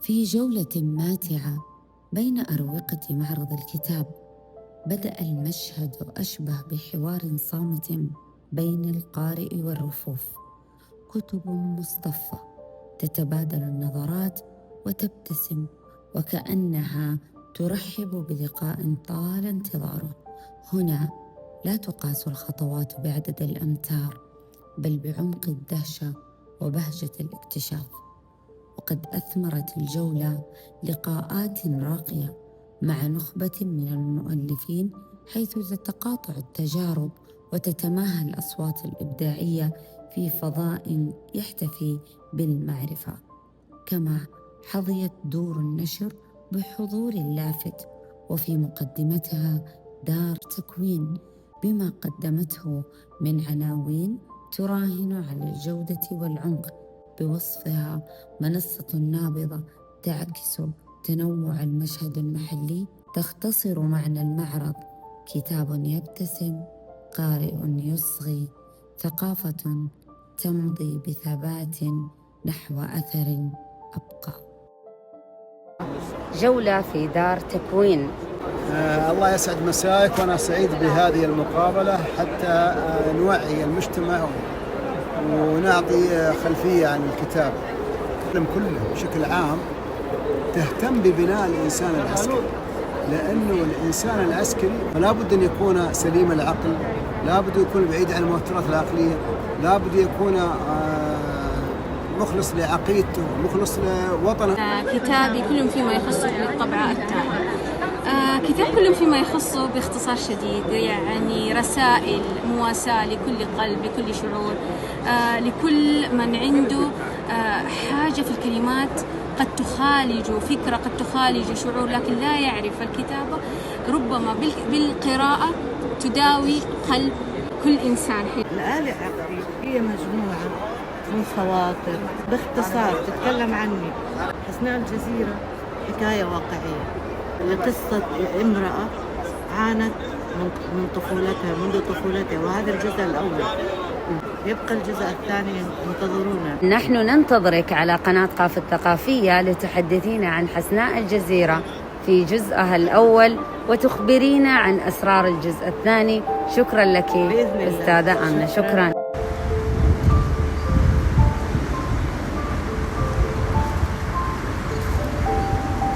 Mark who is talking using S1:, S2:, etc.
S1: في جولة ماتعة بين أروقة معرض الكتاب، بدأ المشهد أشبه بحوار صامت بين القارئ والرفوف. كتب مصطفى تتبادل النظرات وتبتسم، وكأنها ترحب بلقاء طال انتظاره. هنا لا تقاس الخطوات بعدد الأمتار، بل بعمق الدهشة وبهجة الاكتشاف. وقد أثمرت الجولة لقاءات راقية مع نخبة من المؤلفين، حيث تتقاطع التجارب وتتماهى الأصوات الإبداعية في فضاء يحتفي بالمعرفة. كما حظيت دور النشر بحضور لافت، وفي مقدمتها دار تكوين بما قدمته من عناوين تراهن على الجودة والعمق، بوصفها منصة نابضة تعكس تنوع المشهد المحلي، تختصر معنى المعرض: كتاب يبتسم، قارئ يصغي، ثقافة تمضي بثبات نحو أثر أبقى. جولة في دار تكوين.
S2: الله يسعد مساك، وأنا سعيد بهذه المقابلة حتى نوعي المجتمع ونعطي خلفية عن الكتاب. كله بشكل عام تهتم ببناء الإنسان العسكري، لأنه الإنسان العسكري لا بد أن يكون سليم العقل، لا بد يكون بعيد عن المؤثرات العقلية، لا بد يكون مخلص لعقيدته، مخلص لوطنه.
S3: كتابي كل فيما يخصه بالطبعة التالي. كتاب كل فيما يخصه باختصار شديد، يعني رسائل مواساة لكل قلب، لكل شعور، لكل من عنده حاجة في الكلمات قد تخالج فكرة، قد تخالج شعور، لكن لا يعرف الكتابة. ربما بالقراءة تداوي قلب كل إنسان.
S4: الآلة عقلي هي مجموعة من خواطر باختصار تتكلم عني. حسناء الجزيرة حكاية واقعية لقصة امرأة عانت من طفولتها، منذ طفولتها، وهذا الجزء الأول. يبقى الجزء الثاني انتظرونا.
S1: نحن ننتظرك على قناة قاف الثقافية لتحدثين عن حسناء الجزيرة في جزءها الأول وتخبرين عن أسرار الجزء الثاني. شكرا لك أستاذة آمنة. شكرا.